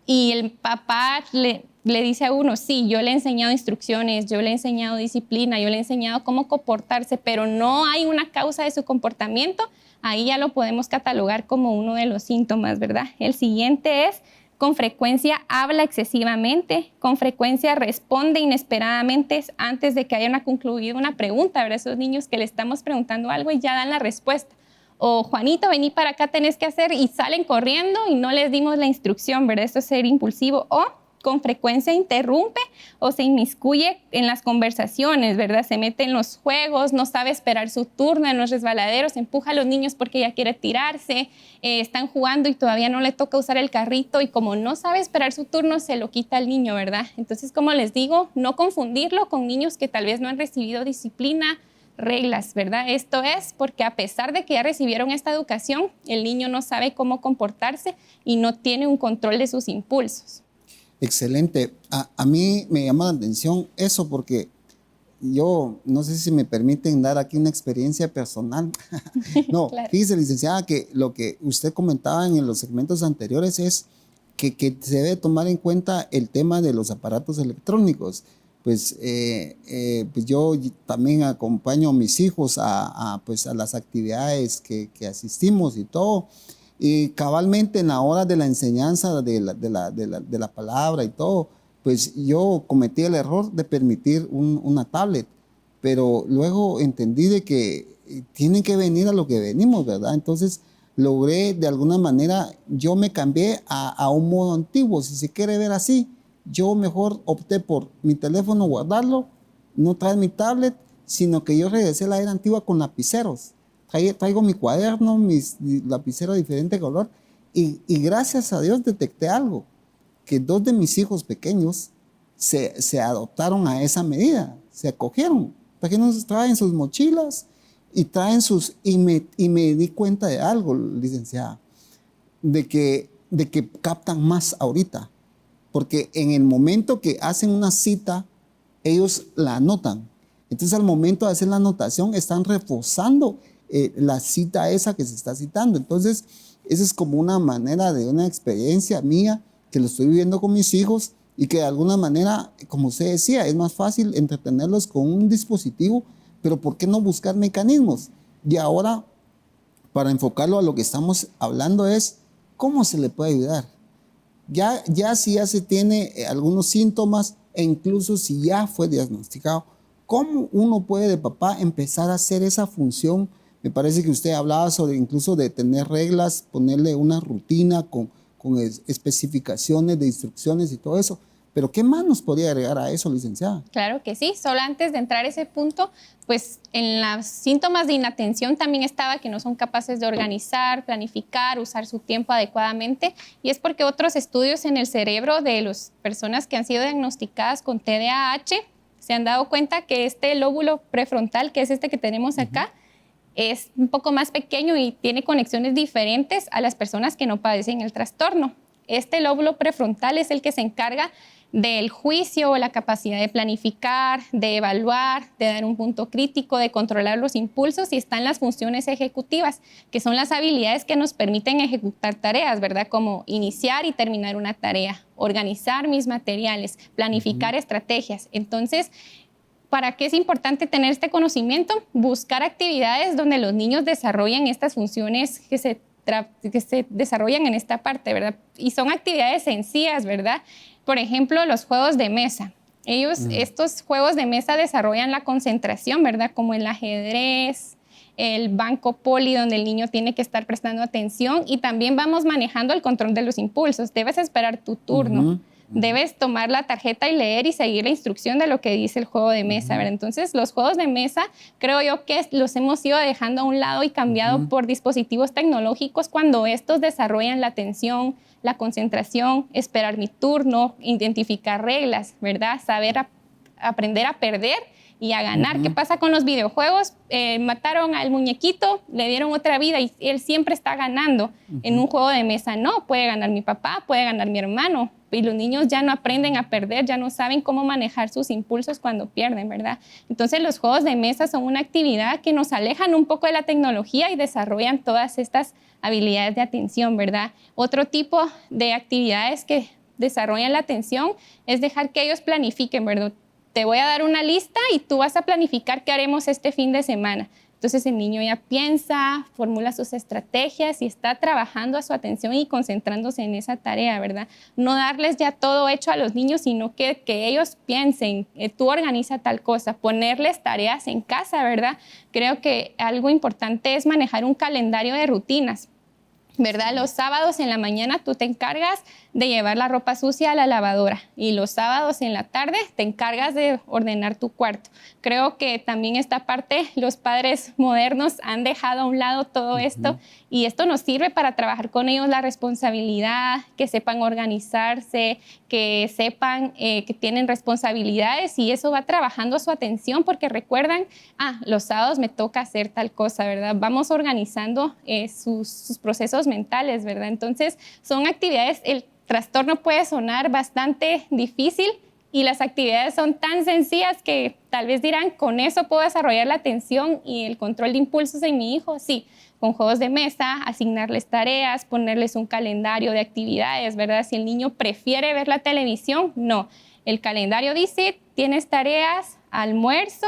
y el papá le dice a uno, sí, yo le he enseñado instrucciones, yo le he enseñado disciplina, yo le he enseñado cómo comportarse, pero no hay una causa de su comportamiento, ahí ya lo podemos catalogar como uno de los síntomas, ¿verdad? El siguiente es, con frecuencia habla excesivamente, con frecuencia responde inesperadamente antes de que hayan concluido una pregunta, ¿verdad? Esos niños que le estamos preguntando algo y ya dan la respuesta. o Juanito, vení para acá, tenés que hacer, y salen corriendo y no les dimos la instrucción, ¿verdad? Esto es ser impulsivo. O con frecuencia interrumpe o se inmiscuye en las conversaciones, ¿verdad? Se mete en los juegos, no sabe esperar su turno en los resbaladeros, empuja a los niños porque ya quiere tirarse, están jugando y todavía no le toca usar el carrito y como no sabe esperar su turno, se lo quita al niño, ¿verdad? Entonces, como les digo, no confundirlo con niños que tal vez no han recibido disciplina, reglas, ¿verdad? Esto es porque a pesar de que ya recibieron esta educación, el niño no sabe cómo comportarse y no tiene un control de sus impulsos. Excelente. A mí me llama la atención eso porque yo no sé si me permiten dar aquí una experiencia personal. No, Claro. fíjese, licenciada, que lo que usted comentaba en los segmentos anteriores es que se debe tomar en cuenta el tema de los aparatos electrónicos. Pues, pues yo también acompaño a mis hijos pues a las actividades que asistimos y todo. Y cabalmente en la hora de la enseñanza de la palabra y todo, pues yo cometí el error de permitir una tablet, pero luego entendí de que tienen que venir a lo que venimos, ¿verdad? Entonces logré de alguna manera, yo me cambié a un modo antiguo, si se quiere ver así. Yo mejor opté por mi teléfono guardarlo, no traer mi tablet, sino que yo regresé a la era antigua con lapiceros. Traigo mi cuaderno, mi lapicero de diferente color y gracias a Dios detecté algo, que 2 de mis hijos pequeños se adoptaron a esa medida, se acogieron, porque nos traen sus mochilas y traen y me di cuenta de algo, licenciada, de que captan más ahorita, porque en el momento que hacen una cita, ellos la anotan. Entonces al momento de hacer la anotación están reforzando la cita esa que se está citando. Entonces, esa es como una manera de una experiencia mía que lo estoy viviendo con mis hijos y que de alguna manera, como usted decía, es más fácil entretenerlos con un dispositivo, pero ¿por qué no buscar mecanismos? Y ahora, para enfocarlo a lo que estamos hablando es, ¿cómo se le puede ayudar? Si ya se tiene algunos síntomas e incluso si ya fue diagnosticado, ¿cómo uno puede de papá empezar a hacer esa función? Me parece que usted hablaba sobre incluso de tener reglas, ponerle una rutina con especificaciones de instrucciones y todo eso. Pero ¿qué más nos podría agregar a eso, licenciada? Claro que sí. Solo antes de entrar a ese punto, pues en los síntomas de inatención también estaba que no son capaces de organizar, planificar, usar su tiempo adecuadamente. Y es porque otros estudios en el cerebro de las personas que han sido diagnosticadas con TDAH se han dado cuenta que este lóbulo prefrontal, que es este que tenemos acá, es un poco más pequeño y tiene conexiones diferentes a las personas que no padecen el trastorno. Este lóbulo prefrontal es el que se encarga del juicio o la capacidad de planificar, de evaluar, de dar un punto crítico, de controlar los impulsos, y están las funciones ejecutivas, que son las habilidades que nos permiten ejecutar tareas, ¿verdad? Como iniciar y terminar una tarea, organizar mis materiales, planificar estrategias. Entonces, ¿para qué es importante tener este conocimiento? Buscar actividades donde los niños desarrollen estas funciones que se desarrollan en esta parte, ¿verdad? Y son actividades sencillas, ¿verdad? Por ejemplo, los juegos de mesa. Estos juegos de mesa desarrollan la concentración, ¿verdad? Como el ajedrez, el banco poli, donde el niño tiene que estar prestando atención, y también vamos manejando el control de los impulsos. Debes esperar tu turno. Debes tomar la tarjeta y leer y seguir la instrucción de lo que dice el juego de mesa, ¿verdad? Entonces, los juegos de mesa creo yo que los hemos ido dejando a un lado y cambiado por dispositivos tecnológicos cuando estos desarrollan la atención, la concentración, esperar mi turno, identificar reglas, ¿verdad? Aprender a perder y a ganar. ¿Qué pasa con los videojuegos? Mataron al muñequito, le dieron otra vida y él siempre está ganando. En un juego de mesa no, puede ganar mi papá, puede ganar mi hermano. Y los niños ya no aprenden a perder, ya no saben cómo manejar sus impulsos cuando pierden, ¿verdad? Entonces los juegos de mesa son una actividad que nos alejan un poco de la tecnología y desarrollan todas estas habilidades de atención, ¿verdad? Otro tipo de actividades que desarrollan la atención es dejar que ellos planifiquen, ¿verdad? Te voy a dar una lista y tú vas a planificar qué haremos este fin de semana. Entonces el niño ya piensa, formula sus estrategias y está trabajando a su atención y concentrándose en esa tarea, ¿verdad? No darles ya todo hecho a los niños, sino que ellos piensen, tú organiza tal cosa, ponerles tareas en casa, ¿verdad? Creo que algo importante es manejar un calendario de rutinas, ¿verdad? Los sábados en la mañana tú te encargas de llevar la ropa sucia a la lavadora y los sábados en la tarde te encargas de ordenar tu cuarto. Creo que también esta parte los padres modernos han dejado a un lado todo esto y esto nos sirve para trabajar con ellos la responsabilidad, que sepan organizarse, que sepan que tienen responsabilidades y eso va trabajando su atención porque recuerdan, los sábados me toca hacer tal cosa, ¿verdad? Vamos organizando sus procesos mentales, ¿verdad? Entonces son actividades, el trastorno puede sonar bastante difícil y las actividades son tan sencillas que tal vez dirán, ¿con eso puedo desarrollar la atención y el control de impulsos en mi hijo? Sí, con juegos de mesa, asignarles tareas, ponerles un calendario de actividades, ¿verdad? Si el niño prefiere ver la televisión, no. El calendario dice, tienes tareas, almuerzo,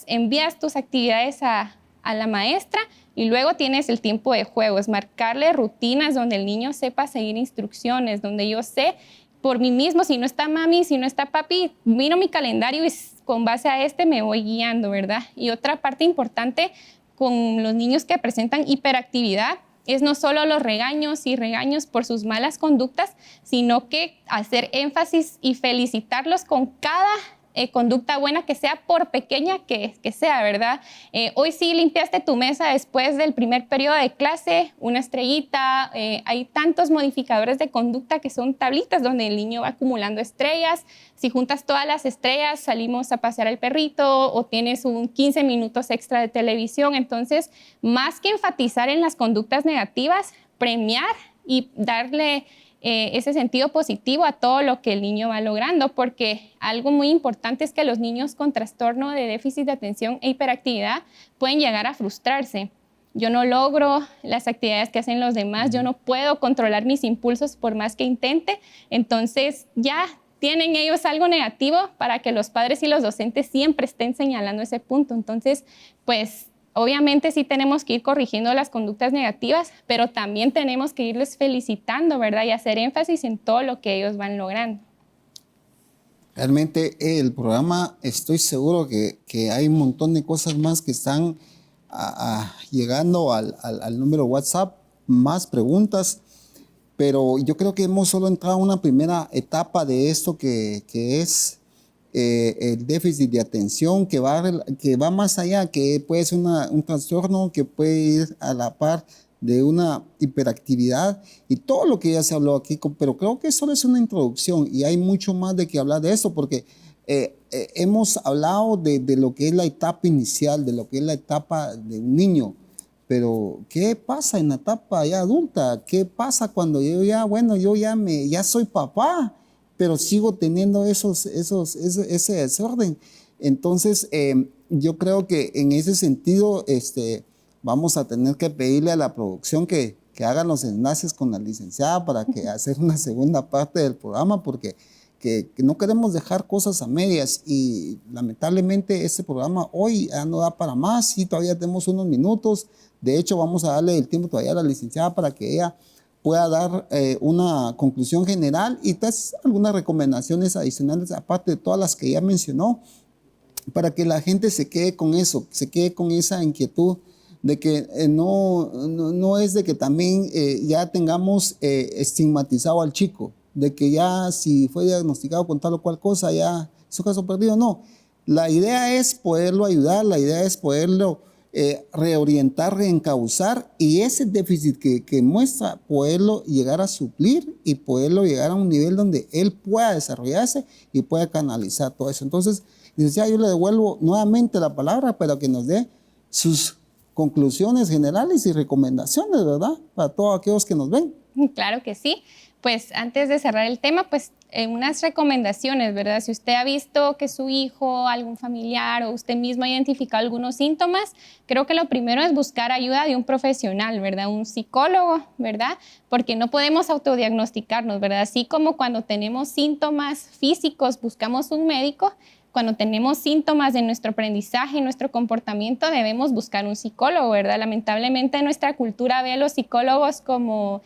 envías tus actividades a la maestra y luego tienes el tiempo de juegos, marcarle rutinas donde el niño sepa seguir instrucciones, donde yo sé por mí mismo, si no está mami, si no está papi, miro mi calendario y con base a me voy guiando, ¿verdad? Y otra parte importante con los niños que presentan hiperactividad es no solo los regaños y regaños por sus malas conductas, sino que hacer énfasis y felicitarlos con cada conducta buena que sea, por pequeña que sea, ¿verdad? Hoy sí limpiaste tu mesa después del primer periodo de clase, una estrellita, hay tantos modificadores de conducta que son tablitas donde el niño va acumulando estrellas. Si juntas todas las estrellas, salimos a pasear al perrito o tienes 15 minutos extra de televisión. Entonces, más que enfatizar en las conductas negativas, premiar y darle ese sentido positivo a todo lo que el niño va logrando, porque algo muy importante es que los niños con trastorno de déficit de atención e hiperactividad pueden llegar a frustrarse. Yo no logro las actividades que hacen los demás, yo no puedo controlar mis impulsos por más que intente, entonces ya tienen ellos algo negativo para que los padres y los docentes siempre estén señalando ese punto. Entonces, pues obviamente sí tenemos que ir corrigiendo las conductas negativas, pero también tenemos que irles felicitando, ¿verdad? Y hacer énfasis en todo lo que ellos van logrando. Realmente el programa, estoy seguro que hay un montón de cosas más que están llegando al número WhatsApp, más preguntas, pero yo creo que hemos solo entrado a una primera etapa de esto que es el déficit de atención, que va más allá, que puede ser un trastorno que puede ir a la par de una hiperactividad y todo lo que ya se habló aquí, pero creo que solo es una introducción y hay mucho más de que hablar de esto porque hemos hablado de lo que es la etapa inicial, de lo que es la etapa de un niño, pero ¿qué pasa en la etapa ya adulta? ¿Qué pasa cuando yo ya soy papá, pero sigo teniendo ese desorden? Entonces, yo creo que en ese sentido, vamos a tener que pedirle a la producción que hagan los enlaces con la licenciada para que hacer una segunda parte del programa, porque que no queremos dejar cosas a medias y lamentablemente este programa hoy ya no da para más y todavía tenemos unos minutos. De hecho, vamos a darle el tiempo todavía a la licenciada para que ella pueda dar una conclusión general y algunas recomendaciones adicionales, aparte de todas las que ya mencionó, para que la gente se quede con eso, se quede con esa inquietud de que no es de que también ya tengamos estigmatizado al chico, de que ya si fue diagnosticado con tal o cual cosa, ya es un caso perdido. No, la idea es poderlo ayudar, la idea es poderlo reorientar, reencauzar y ese déficit que muestra, poderlo llegar a suplir y poderlo llegar a un nivel donde él pueda desarrollarse y pueda canalizar todo eso. Entonces, licenciada, yo le devuelvo nuevamente la palabra para que nos dé sus conclusiones generales y recomendaciones, ¿verdad? Para todos aquellos que nos ven. Claro que sí. Pues antes de cerrar el tema, pues unas recomendaciones, ¿verdad? Si usted ha visto que su hijo, algún familiar o usted mismo ha identificado algunos síntomas, creo que lo primero es buscar ayuda de un profesional, ¿verdad? Un psicólogo, ¿verdad? Porque no podemos autodiagnosticarnos, ¿verdad? Así como cuando tenemos síntomas físicos buscamos un médico, cuando tenemos síntomas de nuestro aprendizaje, nuestro comportamiento, debemos buscar un psicólogo, ¿verdad? Lamentablemente nuestra cultura ve a los psicólogos como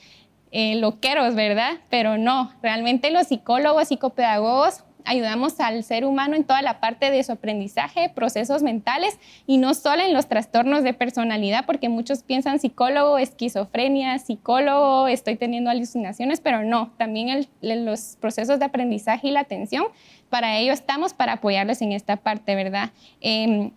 loqueros, ¿verdad? Pero no, realmente los psicólogos, psicopedagogos, ayudamos al ser humano en toda la parte de su aprendizaje, procesos mentales y no solo en los trastornos de personalidad, porque muchos piensan psicólogo, esquizofrenia, psicólogo, estoy teniendo alucinaciones, pero no, también los procesos de aprendizaje y la atención, para ello estamos, para apoyarles en esta parte, ¿verdad?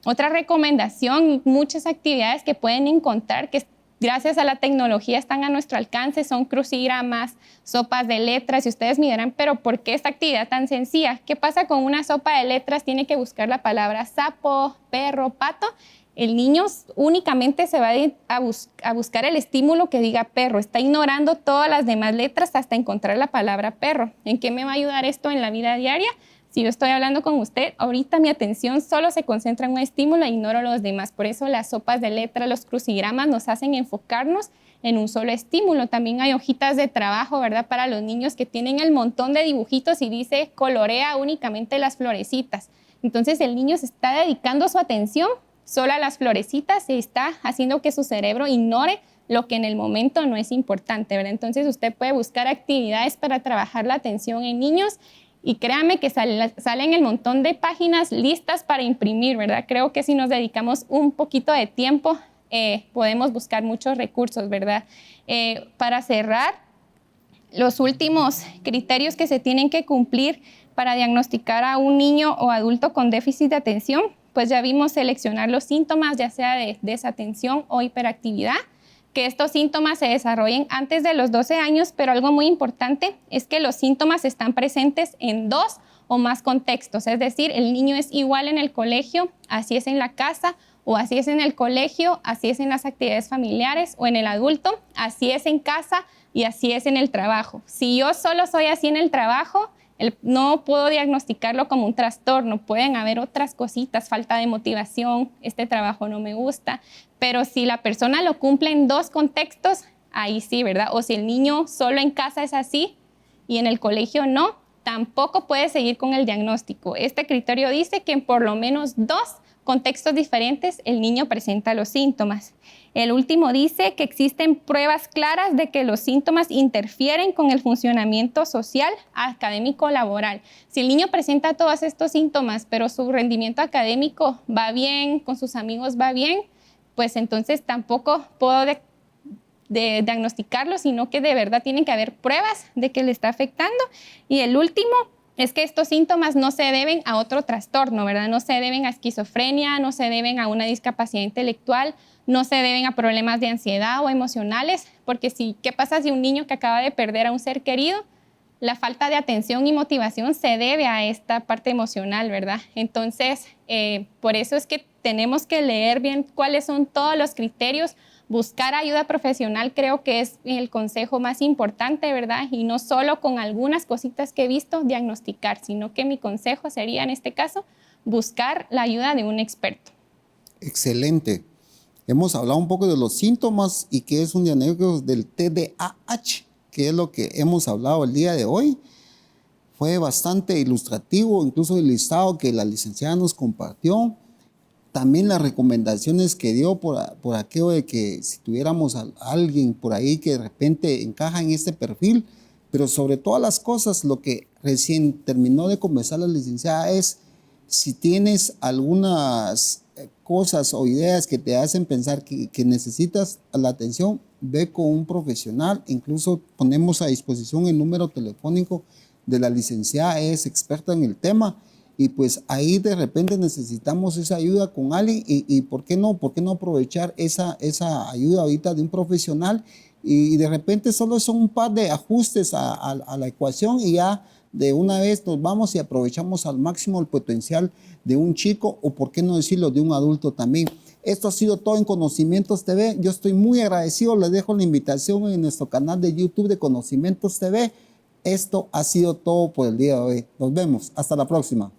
Otra recomendación, muchas actividades que pueden encontrar que gracias a la tecnología están a nuestro alcance, son crucigramas, sopas de letras, y ustedes me dirán, pero ¿por qué esta actividad tan sencilla? ¿Qué pasa con una sopa de letras? Tiene que buscar la palabra sapo, perro, pato. El niño únicamente se va a buscar el estímulo que diga perro, está ignorando todas las demás letras hasta encontrar la palabra perro. ¿En qué me va a ayudar esto en la vida diaria? Si yo estoy hablando con usted, ahorita mi atención solo se concentra en un estímulo e ignoro los demás. Por eso las sopas de letras, los crucigramas nos hacen enfocarnos en un solo estímulo. También hay hojitas de trabajo, ¿verdad? Para los niños que tienen el montón de dibujitos y dice colorea únicamente las florecitas. Entonces el niño se está dedicando su atención solo a las florecitas y está haciendo que su cerebro ignore lo que en el momento no es importante, ¿verdad? Entonces usted puede buscar actividades para trabajar la atención en niños. Y créanme que salen el montón de páginas listas para imprimir, ¿verdad? Creo que si nos dedicamos un poquito de tiempo, podemos buscar muchos recursos, ¿verdad? Para cerrar, los últimos criterios que se tienen que cumplir para diagnosticar a un niño o adulto con déficit de atención, pues ya vimos seleccionar los síntomas, ya sea de desatención o hiperactividad, que estos síntomas se desarrollen antes de los 12 años, pero algo muy importante es que los síntomas están presentes en 2 o más contextos, es decir, el niño es igual en el colegio, así es en la casa, o así es en el colegio, así es en las actividades familiares, o en el adulto, así es en casa y así es en el trabajo. Si yo solo soy así en el trabajo, no puedo diagnosticarlo como un trastorno, pueden haber otras cositas, falta de motivación, este trabajo no me gusta, pero si la persona lo cumple en 2 contextos, ahí sí, ¿verdad? O si el niño solo en casa es así y en el colegio no, tampoco puede seguir con el diagnóstico. Este criterio dice que en por lo menos 2 contextos diferentes el niño presenta los síntomas. El último dice que existen pruebas claras de que los síntomas interfieren con el funcionamiento social, académico, laboral. Si el niño presenta todos estos síntomas, pero su rendimiento académico va bien, con sus amigos va bien, pues entonces tampoco puedo diagnosticarlo, sino que de verdad tienen que haber pruebas de que le está afectando. Y el último es que estos síntomas no se deben a otro trastorno, ¿verdad? No se deben a esquizofrenia, no se deben a una discapacidad intelectual, no se deben a problemas de ansiedad o emocionales, porque ¿qué pasa si un niño que acaba de perder a un ser querido? La falta de atención y motivación se debe a esta parte emocional, ¿verdad? Entonces, por eso es que tenemos que leer bien cuáles son todos los criterios. Buscar ayuda profesional creo que es el consejo más importante, ¿verdad? Y no solo con algunas cositas que he visto diagnosticar, sino que mi consejo sería en este caso buscar la ayuda de un experto. Excelente. Hemos hablado un poco de los síntomas y qué es un diagnóstico del TDAH, que es lo que hemos hablado el día de hoy. Fue bastante ilustrativo, incluso el listado que la licenciada nos compartió. También las recomendaciones que dio por aquello de que si tuviéramos a alguien por ahí que de repente encaja en este perfil, pero sobre todas las cosas, lo que recién terminó de conversar la licenciada es si tienes algunas cosas o ideas que te hacen pensar que necesitas la atención, ve con un profesional. Incluso ponemos a disposición el número telefónico de la licenciada, es experta en el tema. Y pues ahí de repente necesitamos esa ayuda con alguien y ¿por qué no aprovechar esa ayuda ahorita de un profesional? Y de repente solo son un par de ajustes a la ecuación y ya de una vez nos vamos y aprovechamos al máximo el potencial de un chico o por qué no decirlo de un adulto también. Esto ha sido todo en Conocimientos TV. Yo estoy muy agradecido, les dejo la invitación en nuestro canal de YouTube de Conocimientos TV. Esto ha sido todo por el día de hoy. Nos vemos, hasta la próxima.